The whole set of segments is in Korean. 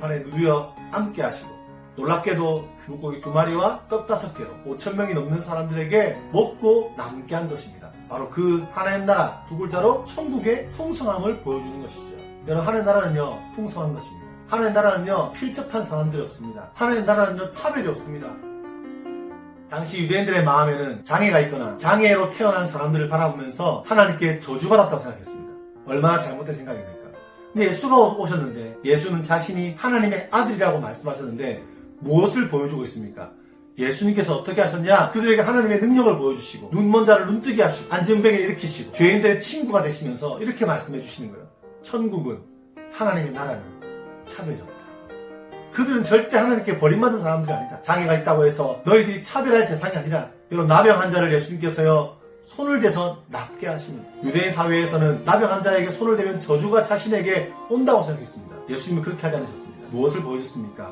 들판에 누워 함께 하시고, 놀랍게도 물고기 2마리와 떡 5개로 5,000명이 넘는 사람들에게 먹고 남게 한 것입니다. 바로 그 하나님 나라 2글자로 천국의 풍성함을 보여주는 것이죠. 여러분, 하나님 나라는요 풍성한 것입니다. 하나님 나라는요 필적한 사람들이 없습니다. 하나님 나라는요 차별이 없습니다. 당시 유대인들의 마음에는 장애가 있거나 장애로 태어난 사람들을 바라보면서 하나님께 저주받았다고 생각했습니다. 얼마나 잘못된 생각입니까? 근데 예수가 오셨는데, 예수는 자신이 하나님의 아들이라고 말씀하셨는데 무엇을 보여주고 있습니까? 예수님께서 어떻게 하셨냐? 그들에게 하나님의 능력을 보여주시고, 눈먼 자를 눈뜨게 하시고, 안전병에 일으키시고, 죄인들의 친구가 되시면서 이렇게 말씀해 주시는 거예요. 천국은, 하나님의 나라는 차별이 없다. 그들은 절대 하나님께 버림받은 사람들이 아니다. 장애가 있다고 해서 너희들이 차별할 대상이 아니라, 여러분, 나병 환자를 예수님께서요 손을 대서 낫게 하십니다. 유대인 사회에서는 나병 환자에게 손을 대면 저주가 자신에게 온다고 생각했습니다. 예수님은 그렇게 하지 않으셨습니다. 무엇을 보여줬습니까?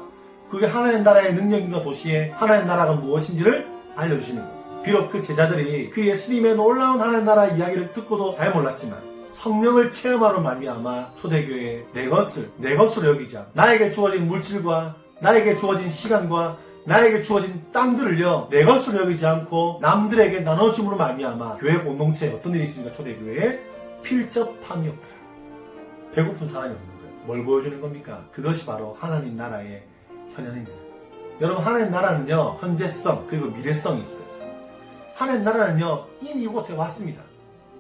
그게 하나님 나라의 능력인가 도시에 하나님 나라가 무엇인지를 알려주시는 거예요. 비록 그 제자들이 그 예수님의 놀라운 하나님 나라 이야기를 듣고도 잘 몰랐지만, 성령을 체험하러 말미암아 초대교회에 내 것으로 여기지 않고, 나에게 주어진 물질과 나에게 주어진 시간과 나에게 주어진 땅들을요 내 것으로 여기지 않고 남들에게 나눠줌으로 말미암아 교회 공동체에 어떤 일이 있습니까? 초대교회에 필적함이 없더라. 배고픈 사람이 없는 거예요. 뭘 보여주는 겁니까? 그것이 바로 하나님 나라의 현현입니다. 여러분, 하나님 나라는요 현재성 그리고 미래성이 있어요. 하나님 나라는요 이미 이곳에 왔습니다.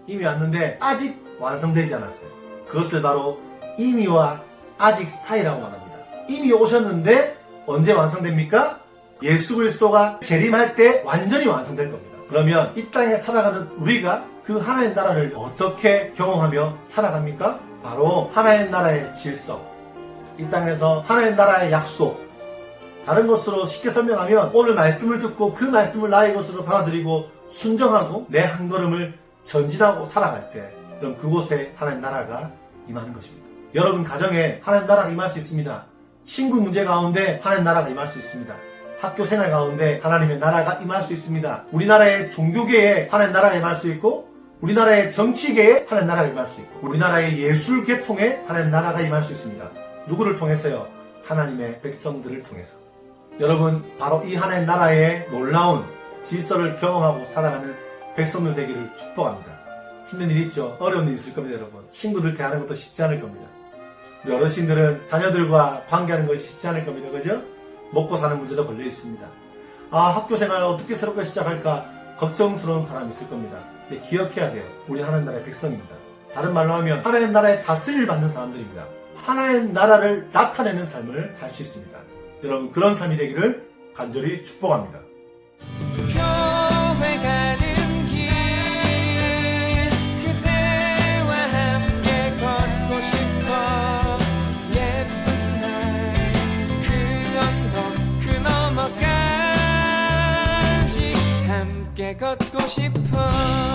이미 왔는데 아직 완성되지 않았어요. 그것을 바로 이미와 아직 사이라고 말합니다. 이미 오셨는데 언제 완성됩니까? 예수 그리스도가 재림할 때 완전히 완성될 겁니다. 그러면 이 땅에 살아가는 우리가 그 하나님 나라를 어떻게 경험하며 살아갑니까? 바로 하나님 나라의 질서, 이 땅에서 하나님 나라의 약속, 다른 것으로 쉽게 설명하면 오늘 말씀을 듣고 그 말씀을 나의 것으로 받아들이고 순종하고 내 한 걸음을 전진하고 살아갈 때, 그럼 그곳에 하나님 나라가 임하는 것입니다. 여러분 가정에 하나님 나라가 임할 수 있습니다. 친구 문제 가운데 하나님 나라가 임할 수 있습니다. 학교 생활 가운데 하나님의 나라가 임할 수 있습니다. 우리나라의 종교계에 하나님 나라가 임할 수 있고, 우리나라의 정치계에 하나님 나라가 임할 수 있고, 우리나라의 예술 계통에 하나님 나라가 임할 수 있습니다. 누구를 통해서요? 하나님의 백성들을 통해서. 여러분, 바로 이 하나님 나라의 놀라운 질서를 경험하고 살아가는 백성들 되기를 축복합니다. 힘든 일 있죠? 어려운 일 있을 겁니다, 여러분. 친구들 대하는 것도 쉽지 않을 겁니다. 우리 어르신들은 자녀들과 관계하는 것이 쉽지 않을 겁니다. 그죠? 먹고 사는 문제도 걸려 있습니다. 학교 생활을 어떻게 새롭게 시작할까 걱정스러운 사람이 있을 겁니다. 근데 기억해야 돼요. 우리 하나님 나라의 백성입니다. 다른 말로 하면 하나님 나라의 다스림을 받는 사람들입니다. 하나님 나라를 나타내는 삶을 살 수 있습니다. 여러분, 그런 삶이 되기를 간절히 축복합니다. 교회 가는 길 그대와 함께 걷고 싶어. 예쁜 날 그 언덕 그 너머까지 함께 걷고 싶어.